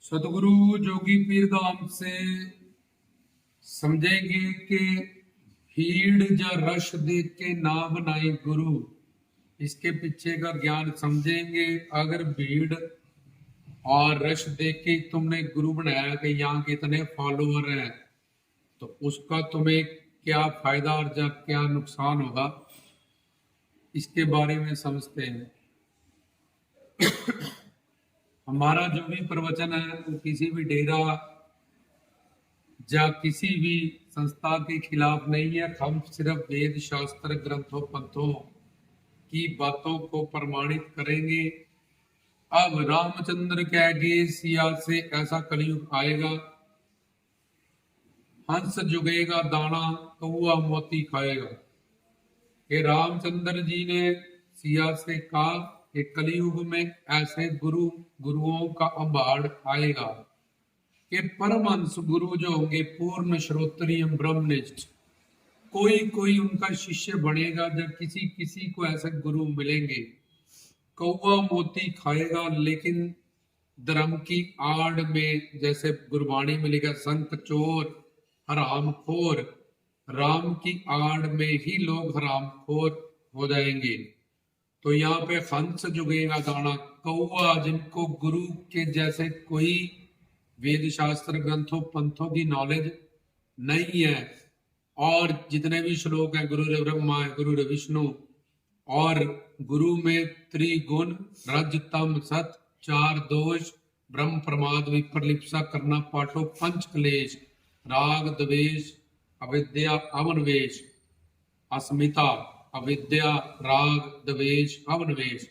सतगुरु जोगी पीर धाम से समझेंगे कि भीड़ या रश देख के ना बनाए गुरु। इसके पीछे का ज्ञान समझेंगे। अगर भीड़ और रश देख के तुमने गुरु बनाया कि यहाँ कितने फॉलोअर हैं, तो उसका तुम्हें क्या फायदा और क्या नुकसान होगा, इसके बारे में समझते हैं। हमारा जो भी प्रवचन है वो किसी भी डेरा या किसी भी संस्था के खिलाफ नहीं है। हम सिर्फ वेद शास्त्र ग्रंथों पंथों की बातों को प्रमाणित करेंगे। अब रामचंद्र कहेंगे सिया से ऐसा कलयुग आएगा, हंस जुगेगा दाना कौआ मोती खाएगा। ये रामचंद्र जी ने सिया से कहा कि कलयुग में ऐसे गुरुओं का अंबाड़ आएगा कि परमहंस गुरु जो होंगे पूर्ण श्रोत्रिय ब्रह्मनिष्ठ, कोई कोई उनका शिष्य बनेगा जब किसी किसी को ऐसे गुरु मिलेंगे। कौवा मोती खाएगा, लेकिन धर्म की आड़ में, जैसे गुरबाणी में लिखा संत चोर हरामखोर, राम की आड़ में ही लोग हरामखोर हो जाएंगे। तो यहाँ पे हंस जुगेगा दाना, कौवा जिनको गुरु के जैसे कोई वेद शास्त्र ग्रंथों पंथों की नॉलेज नहीं है, और जितने भी श्लोक हैं गुरु ब्रह्मा है, गुरु विष्णु, और गुरु में त्रिगुण रज तम सत चार दोष, ब्रह्म प्रमाद विप्रलिप्सा करना पाठो पंच क्लेश, राग द्वेष अविद्या अवनवेश, अस्मिता अविद्या राग द्वेष अवनवेश,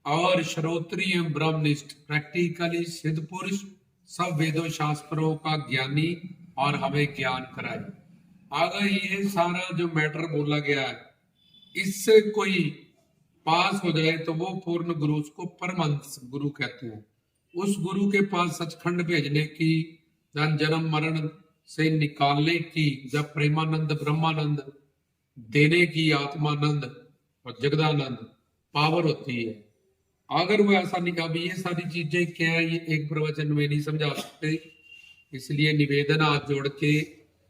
और श्रोत्रिय ब्रह्मनिष्ठ प्रैक्टिकली सिद्ध पुरुष, सब वेदों शास्त्रों का ज्ञानी और हमें ज्ञान कराए। अगर ये सारा जो मैटर बोला गया है इससे कोई पास हो जाए तो वो पूर्ण गुरु, उसको परमहंस गुरु कहते हैं। उस गुरु के पास सचखंड भेजने की, जन्म मरण से निकालने की, जब प्रेमानंद ब्रह्मानंद देने की, आत्मानंद और जगदानंद पावर होती है। अगर वो ऐसा नहीं, अभी ये सारी चीजें क्या है ये एक प्रवचन में नहीं समझा सकते, इसलिए निवेदन हाथ जोड़ के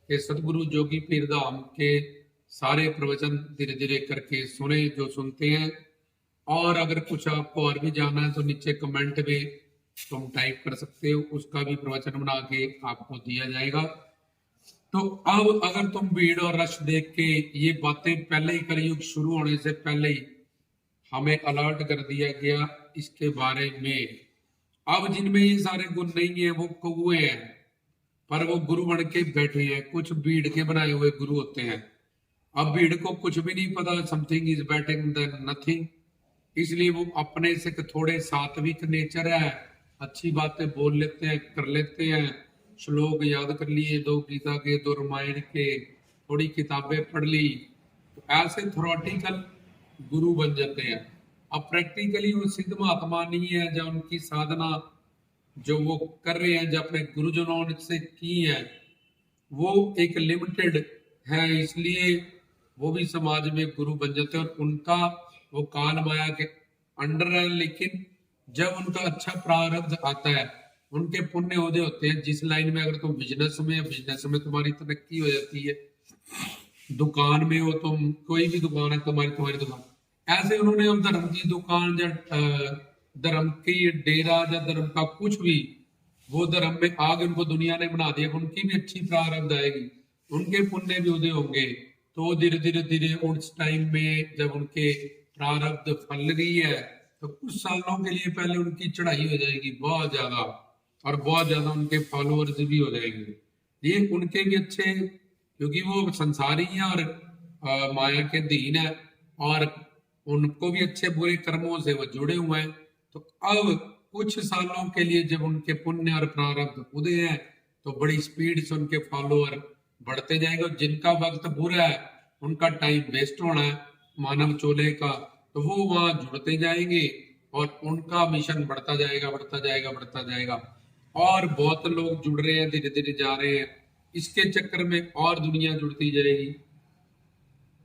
सतगुरु जोगी पीर धाम के सारे प्रवचन धीरे धीरे करके सुने जो सुनते हैं। और अगर कुछ आपको और भी जानना है तो नीचे कमेंट में तुम टाइप कर सकते हो, उसका भी प्रवचन बना के आपको दिया जाएगा। तो अब अगर तुम भीड़ और रश देख के ये बातें पहले ही, कलयुग शुरू होने से पहले ही हमें अलर्ट कर दिया गया इसके बारे में। अब जिनमें ये सारे गुण नहीं है वो कौए हैं, पर वो गुरु बन के बैठे हैं। कुछ भीड़ के बनाए हुए गुरु होते हैं। अब भीड़ को कुछ भी नहीं पता, something is better than nothing, इसलिए वो अपने से थोड़े सात्विक नेचर है, अच्छी बातें बोल लेते हैं, कर लेते हैं, श्लोक याद कर लिए, दो गीता के, दो रामायण के, थोड़ी किताबें पढ़ ली, तो ऐसे थ्योरेटिकल गुरु बन जाते हैं। अब प्रैक्टिकली वो सिद्ध महात्मा नहीं है, जब उनकी साधना जो वो कर रहे हैं, जो अपने गुरुजनों से की है, वो एक लिमिटेड है, इसलिए वो भी समाज में गुरु बन जाते हैं और उनका वो काल माया के अंडर है। लेकिन जब उनका अच्छा प्रारब्ध आता है, उनके पुण्य उदय होते हैं। जिस लाइन में अगर तुम बिजनेस में तुम्हारी तरक्की हो जाती है, दुकान में हो तुम, कोई भी दुकान है तुम्हारी दुकान, ऐसे उन्होंने हम धर्म की दुकान या धर्म की डेरा या धर्म का कुछ भी, वो धर्म में आगे उनको दुनिया ने बना दिया, उनकी भी अच्छी प्रारब्ध आएगी, उनके पुण्य भी उदय होंगे। तो धीरे धीरे धीरे उस टाइम में जब उनके प्रारब्ध फल रही है तो कुछ सालों के लिए पहले उनकी चढ़ाई हो जाएगी बहुत ज्यादा, और बहुत ज्यादा उनके फॉलोअर्स भी हो जाएंगे। ये उनके भी अच्छे, क्योंकि वो संसारी है और माया के धीन है, और उनको भी अच्छे बुरे कर्मों से वो जुड़े हुए हैं। तो अब कुछ सालों के लिए जब उनके पुण्य और प्रारब्ध उदय है तो बड़ी स्पीड से उनके फॉलोअर बढ़ते जाएंगे। जिनका वक्त बुरा है, उनका टाइम वेस्ट होना है मानव चोले का, तो वो वहां जुड़ते जाएंगे और उनका मिशन बढ़ता जाएगा बढ़ता जाएगा बढ़ता जाएगा। और बहुत लोग जुड़ रहे हैं, धीरे धीरे जा रहे हैं, इसके चक्कर में और दुनिया जुड़ती जाएगी।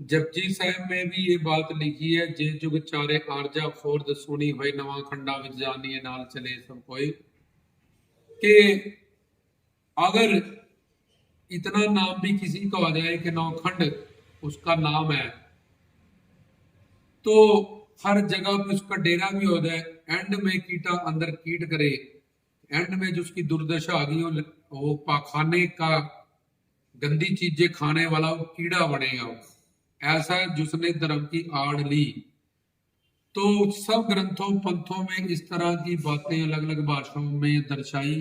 जपजी साहब में भी ये बात लिखी है, जे जुग चारे आरजा खोर्द सुनी भाई नवा खंडा विच जानिए नाल चले सब कोई। कि अगर इतना नाम भी किसी को आ जाए कि नौखंड उसका नाम है, तो हर जगह पे उसका डेरा भी हो जाए, एंड में कीटा अंदर कीट करे, एंड में जो उसकी दुर्दशा आ गई वो पाखाने का गंदी चीजें खाने वाला वो कीड़ा बनेगा, ऐसा जिसने धर्म की आड़ ली। तो सब ग्रंथों पंथों में इस तरह की बातें अलग अलग भाषाओं में दर्शाई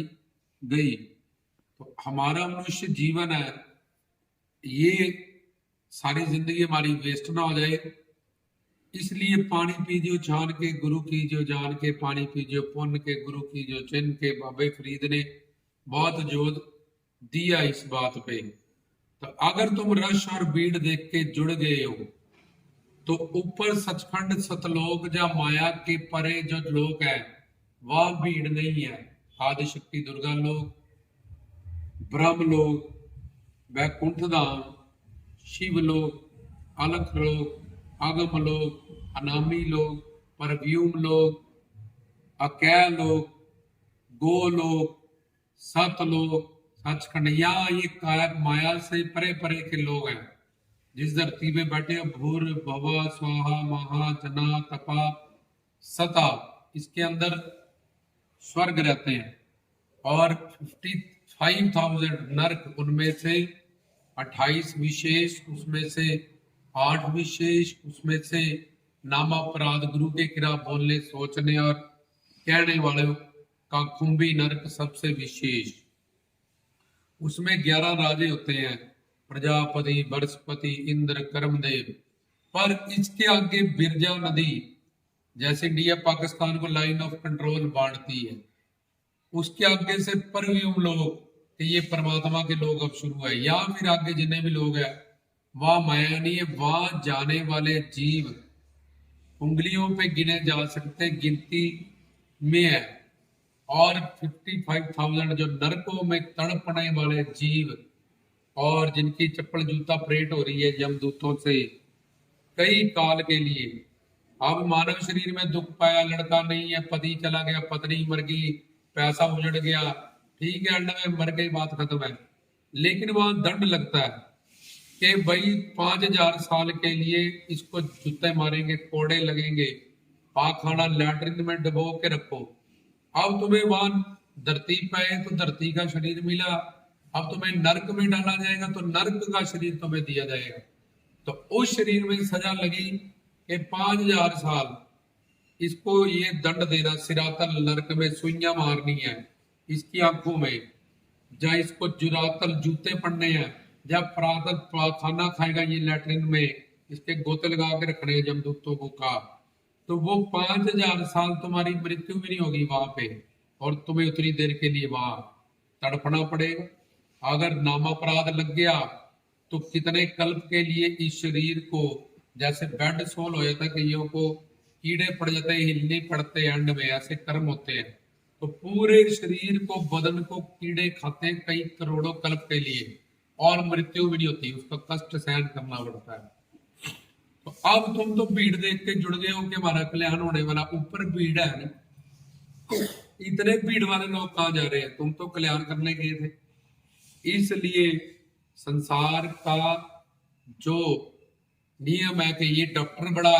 गई। तो हमारा मनुष्य जीवन है, ये सारी जिंदगी हमारी वेस्ट ना हो जाए, इसलिए पानी पीजियो छान के गुरु की जो जान के, पानी पीजियो पुण्य के गुरु की जो चिन्ह के। बाबे फरीद ने बहुत जोर दिया इस बात पे। तो अगर तुम रश और भीड़ देख के जुड़ गए हो, तो ऊपर सचखंड सतलोक या माया के परे जो लोक है वह भीड़ नहीं है। आदिशक्ति दुर्गा लोक, ब्रह्म लोक, वैकुंठ धाम, शिवलोक, अलख लोक, आगम लोक, अनामी लोक, परव्यूम लोक, अकै लोक, गोलोक, सतलोक, सचखंड, यहाँ ये कायक माया से परे परे के लोग हैं। जिस धरती पे बैठे भूर भवा स्वाहा महा जना तपा सता, इसके अंदर स्वर्ग रहते हैं, और 55,000 नरक, उनमें से 28 विशेष, उसमें से 8 विशेष, उसमें से नामापराध, गुरु के खिलाफ बोलने सोचने और कहने वाले का कुंभी नरक सबसे विशेष। उसमें 11 राजे होते हैं, प्रजापति, बृहस्पति, इंद्र, कर्मदेव। पर इसके आगे बिरजा नदी, जैसे इंडिया पाकिस्तान को लाइन ऑफ कंट्रोल बांटती है, उसके आगे से परव्यूम लोग, ये परमात्मा के लोग अब शुरू है, या फिर आगे जितने भी लोग हैं वह माया नहीं है। वहां जाने वाले जीव उंगलियों पे गिने जा सकते गिनती में है, और 55,000 जो नरकों में तड़पने वाले जीव, और जिनकी चप्पल जूता परेड हो रही है यमदूतों से कई काल के लिए। अब मानव शरीर में दुख पाया, लड़का नहीं है, पति चला गया, पत्नी मर गई, पैसा उजड़ गया, ठीक है, अंड में मर गई, बात खत्म है। लेकिन वहां दंड लगता है कि भाई 5,000 साल के लिए इसको जूते मारेंगे, कोड़े लगेंगे, पाखाना लैट्रिन में डबो के रखो। अब तुम्हें वहां धरती पे तो धरती का शरीर मिला, अब तुम्हें नरक में डाला जाएगा तो नरक का शरीर तुम्हें दिया जाएगा। तो उस शरीर में सजा लगी कि 5,000 साल इसको ये दंड देना, सिरातल नरक में सुइयां मारनी है इसकी आंखों में, या इसको जुरातल जूते पड़ने हैं, जब प्रातल खाना खाएगा ये लैट्रिन में, इसके गोते लगा के रखने हैं जमदूतों को का। तो वो 5,000 साल तुम्हारी मृत्यु भी नहीं होगी वहां पे, और तुम्हें उतनी देर के लिए वहां तड़पना पड़ेगा। अगर नामापराध लग गया तो कितने कल्प के लिए इस शरीर को, जैसे बेड सोल हो जाता है, कईयों को कीड़े पड़ जाते हैं, हिलने पड़ते हैं, एंड में ऐसे कर्म होते हैं। तो पूरे शरीर को, बदन को कीड़े खाते हैं कई करोड़ों कल्प के लिए, और मृत्यु भी नहीं होती, उसका कष्ट सहन करना पड़ता है। तो अब तुम तो भीड़ देख के जुड़ गए हो कि हमारा कल्याण होने वाला, ऊपर भीड़ है नहीं, इतने भीड़ वाले लोग कहाँ जा रहे हैं, तुम तो कल्याण करने गए थे। इसलिए संसार का जो नियम है कि ये डॉक्टर बड़ा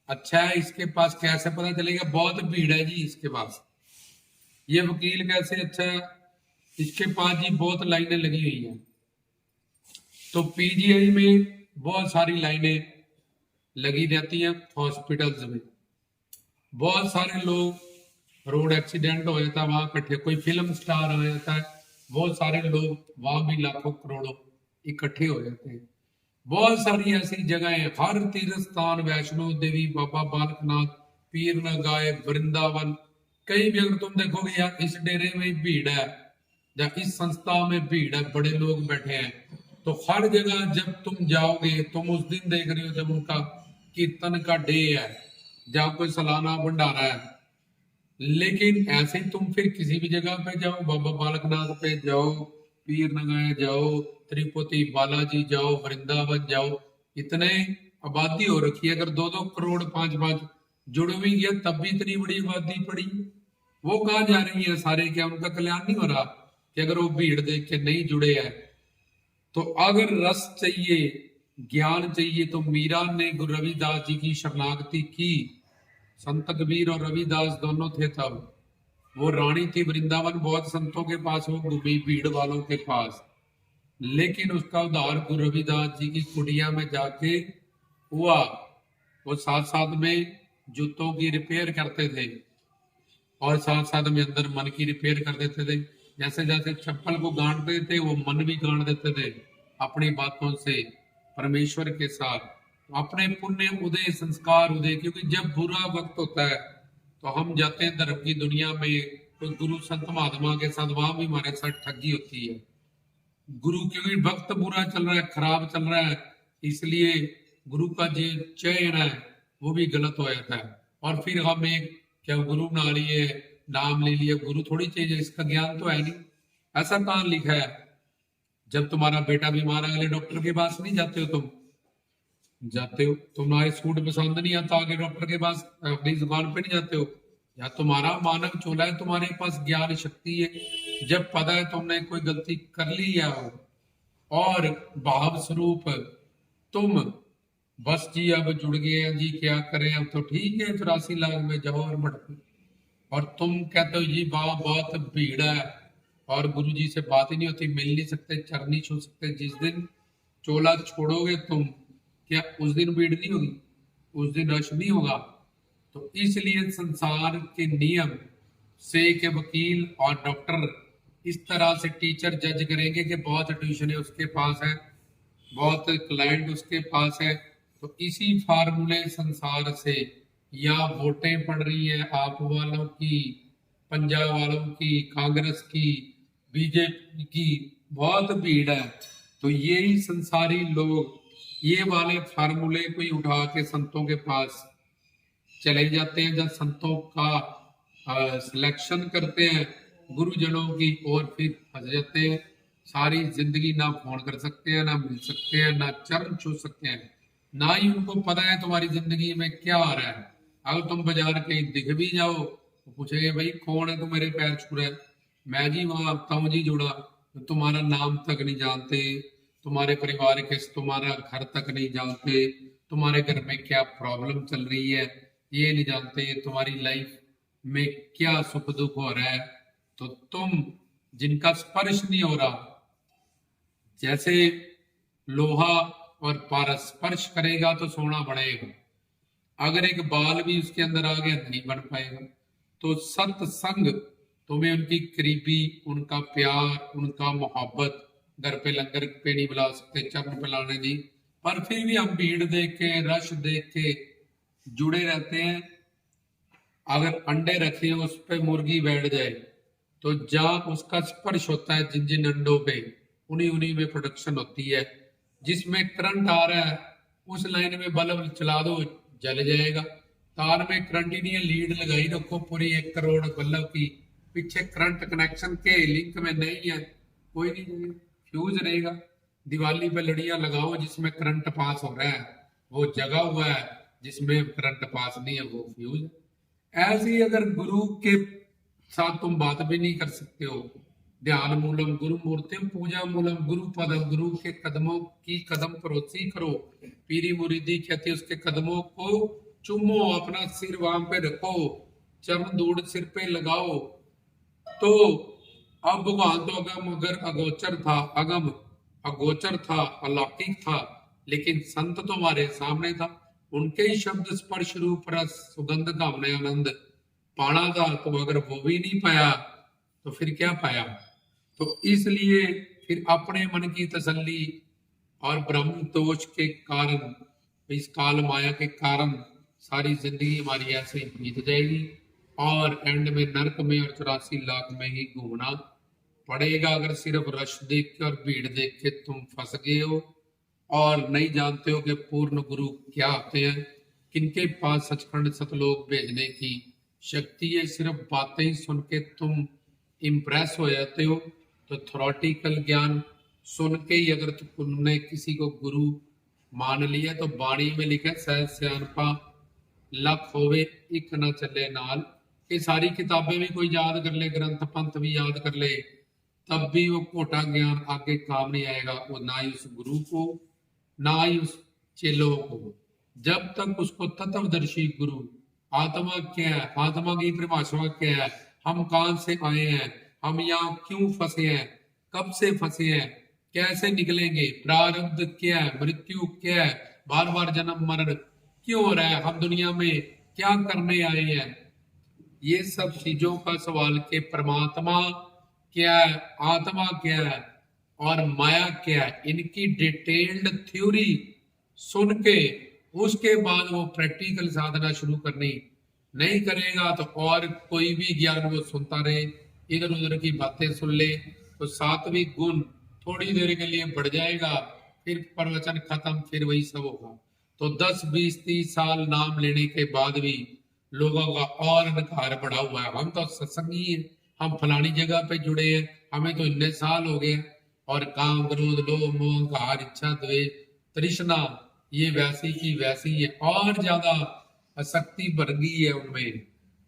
अच्छा है, इसके पास कैसे पता चलेगा, बहुत भीड़ है जी इसके पास, ये वकील कैसे अच्छा है, इसके पास जी बहुत लाइनें लगी हुई हैं। तो पीजीआई में बहुत सारी लाइनें लगी रहती हैं, हॉस्पिटल्स में बहुत सारे लोग, रोड एक्सीडेंट हो जाता है वहां इकट्ठे, कोई फिल्म स्टार आ जाता है, बहुत सारे लोग वहां भी लाखों करोड़ों इकट्ठे हो जाते हैं। बहुत सारी ऐसी जगह है, हर तीर्थ स्थान, वैष्णो देवी, बाबा बालकनाथ, पीर नगाए, वृंदावन, कहीं भी अगर तुम देखोगे यार इस डेरे में भीड़ है या इस संस्था में भीड़ है, बड़े लोग बैठे हैं, तो हर जगह जब तुम जाओगे, तुम उस दिन देख रहे हो जब उनका कीर्तन का डे है, जब कोई सालाना भंडारा है। लेकिन ऐसे ही तुम फिर किसी भी जगह पे जाओ, बाबा बालकनाथ पे जाओ, पीर नगाए जाओ, तिरुपति बालाजी जाओ, वृंदावन जाओ, इतने आबादी हो रखी है, अगर 2-2 करोड़ 5-5 जुड़ भी गया तब भी इतनी बड़ी आबादी पड़ी, वो कहाँ जा रही है सारे, क्या उनका कल्याण नहीं हो रहा कि अगर वो भीड़ देख के नहीं जुड़े हैं? तो अगर रस चाहिए, ज्ञान चाहिए, तो मीरा ने गुरु रविदास जी की शरणागति की। संत कबीर और रविदास दोनों थे तब। वो रानी थी वृंदावन, बहुत संतों के पास वो घूमी, भीड़ वालों के पास, लेकिन उसका उद्धार गुरु रविदास जी की कुटिया में जाके हुआ। वो साथ साथ में जूतों की रिपेयर करते थे और साथ साथ में अंदर मन की रिपेयर कर देते थे। जैसे जैसे चप्पल को गांठते थे, वो मन भी गांठ देते थे अपनी बातों से परमेश्वर के साथ। तो अपने पुण्य उदय, संस्कार उदय, क्योंकि जब बुरा वक्त होता है तो हम जाते हैं धर्म की दुनिया में, तो गुरु संत महात्मा के साथ, वहां भी हमारे साथ ठगी होती है। गुरु, क्योंकि वक्त बुरा चल रहा है, खराब चल रहा है, इसलिए गुरु का जो चयन है वो भी गलत हो जाता है। और फिर हम एक क्या गुरु ना लिए, नाम ले लिया, गुरु थोड़ी चाहिए, इसका ज्ञान तो है नहीं। ऐसा कहाँ लिखा है? जब तुम्हारा बेटा बीमार है, अगले डॉक्टर के पास नहीं जाते हो? तुम जाते हो, तुम्हारे सूट पसंद नहीं आता, आगे डॉक्टर के पास अपनी दुकान पे नहीं जाते हो? या तुम्हारा मानव चोला है, तुम्हारे पास ज्ञान शक्ति है, जब पता है तुमने कोई गलती कर ली है और भाव स्वरूप तुम बस जी अब जुड़ गए हैं जी, क्या करें अब, तो ठीक है 84 लाख में जाओ और भटको। और तुम कहते हो जी वहां बहुत भीड़ है और गुरु जी से बात ही नहीं होती, मिल नहीं सकते, चर नहीं छू सकते। जिस दिन चोला छोड़ोगे तुम, क्या उस दिन भीड़ नहीं होगी? उस दिन रश नहीं होगा? तो इसलिए संसार के नियम से के वकील और डॉक्टर इस तरह से टीचर जज करेंगे कि बहुत ट्यूशन है उसके पास है, बहुत क्लाइंट उसके पास है, तो इसी फार्मूले संसार से, या वोटें पड़ रही हैं आप वालों की, पंजाब वालों की, कांग्रेस की, बीजेपी की, बहुत भीड़ है, तो यही संसारी लोग ये वाले फार्मूले को ही उठा के संतों के पास चले जाते हैं, जब संतों का सिलेक्शन करते हैं गुरुजनों की, और फिर फंस जाते हैं। सारी जिंदगी ना फोन कर सकते हैं, ना मिल सकते हैं, ना चरण छू सकते हैं, ना ही उनको पता है तुम्हारी जिंदगी में क्या आ रहा है। अगर तुम बाजार कहीं दिख भी जाओ तो पूछेंगे भाई कौन है, तो मेरे पैर छू रहा है, मैं जी वहां ताऊ जी जुड़ा, तो तुम्हारा नाम तक नहीं जानते, तुम्हारे परिवार के, तुम्हारा घर तक नहीं जानते, तुम्हारे घर में क्या प्रॉब्लम चल रही है ये नहीं जानते, तुम्हारी लाइफ में क्या सुख दुख हो रहा है। तो तुम जिनका स्पर्श नहीं हो रहा, जैसे लोहा और पारस स्पर्श करेगा तो सोना बढ़ेगा, अगर एक बाल भी उसके अंदर आ गया नहीं बन पाएगा। तो सत्संग तुम्हें उनकी करीबी, उनका प्यार, उनका मोहब्बत, घर पे लंगर पे नहीं बुला सकते, चरण पिलाने नहीं, पर फिर भी हम भीड़ देख के, रश देख के जुड़े रहते हैं। अगर अंडे रखे उस पे मुर्गी बैठ जाए, तो जहां उसका स्पर्श होता है जिन जिन अंडों पे, उन्हीं उन्हीं में प्रोडक्शन होती है। जिसमें करंट आ रहा है उस लाइन में बल्ब चला दो, जल जाएगा। तार में करंट ही नहीं है, लीड लगाई रखो पूरी 1 करोड़ बल्ब की, पीछे करंट कनेक्शन के लिंक में नहीं है, कोई नहीं, फ्यूज रहेगा। दिवाली पे लड़ियां लगाओ जिसमें करंट पास हो रहा है, वो जगा हुआ है, जिसमें करंट पास नहीं है वो फ्यूज है। ऐसे ही अगर गुरु के साथ तुम बात भी नहीं कर सकते हो, ध्यान मूलम गुरु मूर्तिम पूजा मूलम गुरु पदम, गुरु के कदमों की कदम परोसी करो, पीरी मुरीदी कहते उसके कदमों को चुमो, अपना सिर वहां पे रखो, चरण धूड़ सिर पे लगाओ। तो अब भगवान तो अगम अगर अगोचर था, अगम अगोचर था, अलौकिक था, लेकिन संत तो हमारे सामने था, उनके ही शब्द स्पर्श रूप रस सुगंध का हमने आनंद पाना था। तो अगर वो भी नहीं पाया तो फिर क्या पाया? तो इसलिए फिर अपने मन की तसल्ली और ब्रह्म दोष के कारण, इस काल माया के कारण सारी जिंदगी हमारी ऐसे ही बीत जाएगी और एंड में नरक में और 84 लाख में ही घूमना पड़ेगा। अगर सिर्फ रश देख के और भीड़ देख के तुम फंस गए हो और नहीं जानते हो कि पूर्ण गुरु क्या होते हैं, किनके पास सचखंड सतलोक भेजने की शक्ति है, सिर्फ बातें ही सुन के तुम इम्प्रेस हो जाते हो, तो थ्योरेटिकल ज्ञान सुन के ही अगर तुमने किसी को गुरु मान लिया, तो बाणी में लिखा है सहज सियानपा लख होवे इक न चले नाल, कि सारी किताबें भी कोई याद कर ले, ग्रंथ पंथ भी याद कर ले, तब भी वो खोटा ज्ञान आगे काम नहीं आएगा। वो ना ही उस गुरु को, ना ही उस चेलों को। जब तक उसको तत्वदर्शी गुरु, आत्मा क्या है, आत्मा की परिभाषा क्या है, हम कहां से आए हैं, हम यहाँ क्यों फंसे हैं, कब से फंसे हैं, कैसे निकलेंगे, प्रारब्ध क्या है, मृत्यु क्या है, बार बार जन्म मरण क्यों हो रहा है, हम दुनिया में क्या करने आए हैं, ये सब चीजों का सवाल के परमात्मा क्या है, आत्मा क्या है और माया क्या है, इनकी डिटेल्ड थ्योरी सुन के उसके बाद वो प्रैक्टिकल साधना शुरू करनी। नहीं करेगा तो और कोई भी ज्ञान वो सुनता रहे, इधर उधर की बातें सुन ले, तो सात्विक गुण थोड़ी देर के लिए बढ़ जाएगा, फिर प्रवचन खत्म, फिर वही सब होगा। तो 10 20 30 साल नाम लेने के बाद भी लोगों का और अहंकार बढ़ा हुआ है, हम तो सत्संगी हैं, हम फलानी जगह पे जुड़े हैं, हमें तो इतने साल हो गए, और काम क्रोध लोभ मोह अहंकार इच्छा द्वेष तृष्णा ये वैसी की वैसी है, और ज्यादा आसक्ति बढ़ गई है उनमें।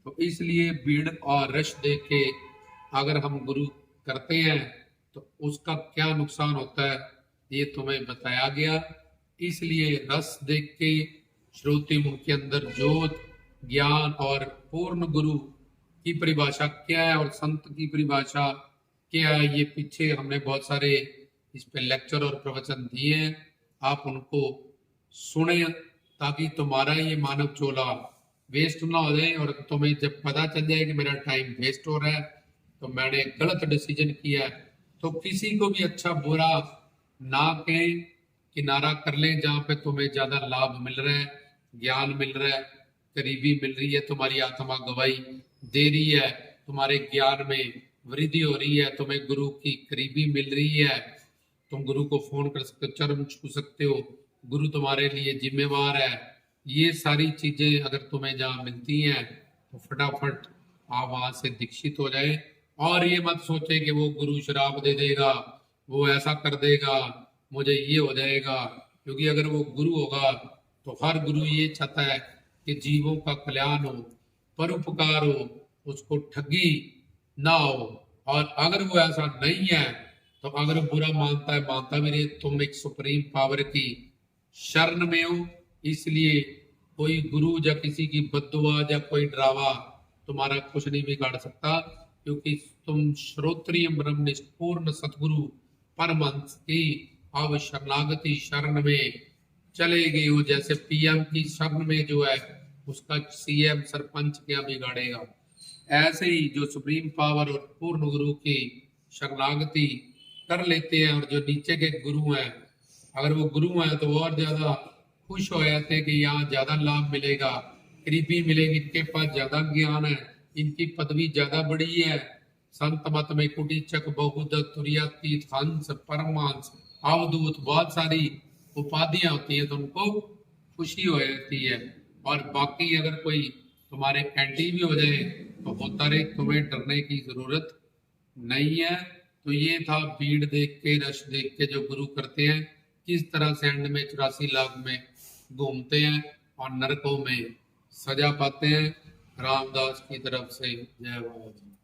तो इसलिए भीड़ और रश देख के अगर हम गुरु करते हैं तो उसका क्या नुकसान होता है ये तुम्हें बताया गया। इसलिए रस देख के श्रोति मुख के अंदर जोत ज्ञान और पूर्ण गुरु की परिभाषा क्या है और संत की परिभाषा क्या है, ये पीछे हमने बहुत सारे इस पे लेक्चर और प्रवचन दिए हैं, आप उनको सुने ताकि तुम्हारा ये मानव चोला वेस्ट ना हो जाए। और तुम्हें जब पता चल जाए कि मेरा टाइम वेस्ट हो रहा है, तो मैंने गलत डिसीजन किया है, तो किसी को भी अच्छा बुरा ना कहें, किनारा कर लें जहाँ पे तुम्हें ज्यादा लाभ मिल रहा है, ज्ञान मिल रहा है, करीबी मिल रही है, तुम्हारी आत्मा गवाही दे रही है, तुम्हारे ज्ञान में वृद्धि हो रही है, तुम्हें गुरु की करीबी मिल रही है, तुम गुरु को फोन कर सकते हो, चरण छू सकते हो, गुरु तुम्हारे लिए जिम्मेवार है। ये सारी चीजें अगर तुम्हें जहाँ मिलती हैं तो फटाफट आप वहां से दीक्षित हो जाए। और ये मत सोचे कि वो गुरु शराब दे देगा, वो ऐसा कर देगा, मुझे ये हो जाएगा, क्योंकि अगर वो गुरु होगा तो हर गुरु ये चाहता है कि जीवों का कल्याण हो, परोपकार हो, उसको ठगी ना हो। और अगर वो ऐसा नहीं है तो अगर बुरा मानता है, मानता भी नहीं, तुम एक सुप्रीम पावर की शरण में हो। इसलिए कोई गुरु या किसी की बद्दुआ या कोई ड्रावा तुम्हारा कुछ नहीं बिगाड़ सकता, क्योंकि तुम श्रोत्रिय ब्रह्मनिष्ठ पूर्ण सतगुरु परमहंस की अब शरणागति शरण में चले गए हो। जैसे पीएम की शरण में जो है उसका सीएम सरपंच क्या बिगाड़ेगा, ऐसे ही जो सुप्रीम पावर और पूर्ण गुरु की शरणागति कर लेते हैं, और जो नीचे के गुरु हैं अगर वो गुरु हैं तो और ज्यादा खुश हो जाते हैं कि यहाँ ज्यादा लाभ मिलेगा, करीबी मिलेगी, इनके पास ज्यादा ज्ञान है, इनकी पदवी ज्यादा बड़ी है। संत मत में कुटीचक बहुदत्त तुरियातीत हंस परमहंस अवधूत बहुत सारी उपाधियां होती है, तो उनको खुशी हो जाती है। और बाकी अगर कोई तुम्हारे एंटी भी हो जाए तो होता रहे, तुम्हें डरने की जरूरत नहीं है। तो ये था भीड़ देख के रश देख के जो गुरु करते हैं किस तरह से एंड में 84 लाख में घूमते हैं और नरकों में सजा पाते हैं। रामदास की तरफ से जय बाबा।